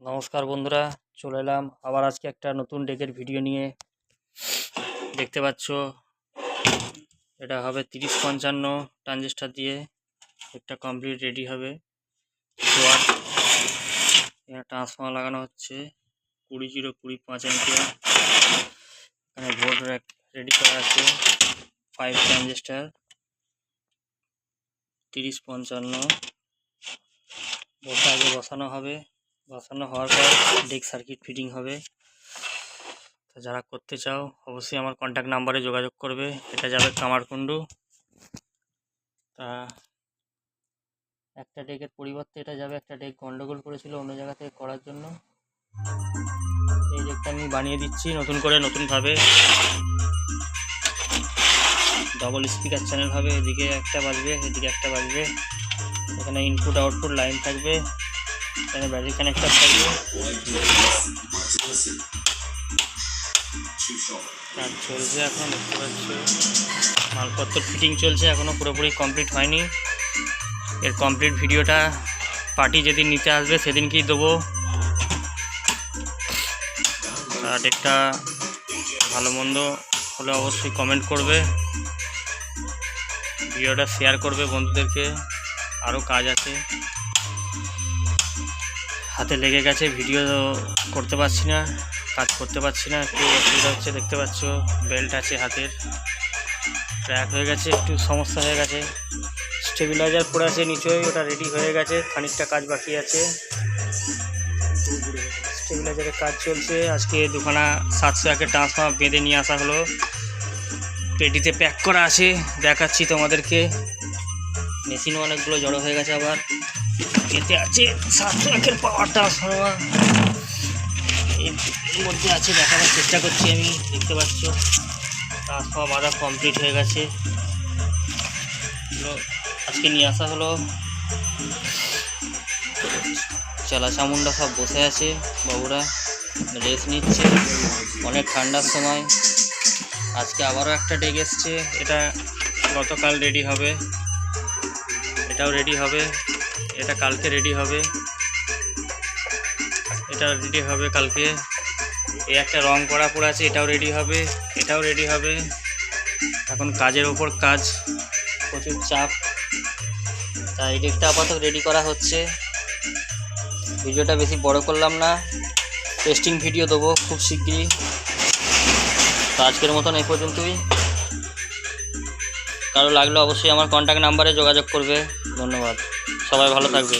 নমস্কার বন্ধুরা, চলে এলাম আবার আজকে একটা নতুন ডেকের ভিডিও নিয়ে। দেখতে পাচ্ছ এটা হবে 30-55 ট্রানজিস্টার দিয়ে একটা কমপ্লিট রেডি হবে। এখানে ট্রান্সফর্মার লাগানো হচ্ছে 20-0-25 অ্যাম্পিয়ার। এখানে বোর্ড রেডি করা আছে 5 ট্রানজিস্টার 30-55। বোর্ডটা আগে বসানো হবে, বসানো হওয়ার পর ডেক সার্কিট ফিটিং হবে। তো যারা করতে চাও অবশ্যই আমার কন্ট্যাক্ট নাম্বারে যোগাযোগ করবে। এটা যাবে কামারকুণ্ডু। তা একটা ডেকের পরিবর্তে এটা যাবে, একটা ডেক গন্ডগোল করেছিল অন্য জায়গা থেকে করার জন্য। এই ডেকটা আমি বানিয়ে দিচ্ছি নতুন করে, নতুনভাবে। ডবল স্পিকার চ্যানেল হবে, এদিকে একটা বাজবে এদিকে একটা বাজবে। এখানে ইনপুট আউটপুট লাইন থাকবে, এখানে ব্যাটারি কানেক্টর থাকবে। কাজ চলছে এখন, দেখতে পাচ্ছ মালপত্র ফিটিং চলছে, এখনও পুরোপুরি কমপ্লিট হয়নি। এর কমপ্লিট ভিডিওটা পার্টি যেদিন নিতে আসবে সেদিনকেই দেবো। আর একটা ভালো মন্দ হলে অবশ্যই কমেন্ট করবে, ভিডিওটা শেয়ার করবে বন্ধুদেরকে। আরও কাজ আছে, হাতে লেগে গেছে, ভিডিও করতে পারছি না, কাজ করতে পারছি না, একটু অসুবিধা হচ্ছে। দেখতে পাচ্ছ বেল্ট আছে হাতের, ক্র্যাক হয়ে গেছে, একটু সমস্যা হয়ে গেছে। স্টেবিলাইজার পড়ে আছে নিচেই, ওটা রেডি হয়ে গেছে, খানিকটা কাজ বাকি আছে। স্টেবিলাইজারের কাজ চলছে। আজকে দুখানা 701 ট্রান্সফর্মার বেঁধে নিয়ে আসা হলো, পেটিতে প্যাক করা আছে, দেখাচ্ছি তোমাদেরকে। মেশিনও অনেকগুলো জড়ো হয়ে গেছে। আবার এতে আছে 701 পাওয়ার ট্রান্সফর্মার, এর মধ্যে আছে, দেখানোর চেষ্টা করছি আমি। দেখতে পাচ্ছ ট্রান্সফর্মার বাঁধা কমপ্লিট হয়ে গেছে। আজকে নিয়ে আসা হলো। চালা চামুন্ডা সব বসে আছে, বাবুরা রেস্ট নিচ্ছে, অনেক ঠান্ডার সময়। আজকে আবারও একটা ডেক এসছে, এটা গতকাল রেডি হবে, এটাও রেডি হবে, এটা কালকে রেডি হবে, এটা রেডি হবে কালকে। এই একটা রং করা পড়ে আছে, এটাও রেডি হবে, এটাও রেডি হবে। এখন কাজের ওপর কাজ, প্রচুর চাপ। তাই এই ডেকটা আপাতত রেডি করা হচ্ছে। ভিডিওটা বেশি বড় করলাম না, টেস্টিং ভিডিও দেবো খুব শিগগিরই। তো আজকের মতন এই পর্যন্তই। কারো লাগলে অবশ্যই আমার কন্ট্যাক্ট নাম্বারে যোগাযোগ করবে। ধন্যবাদ, সবাই ভালো থাকবে।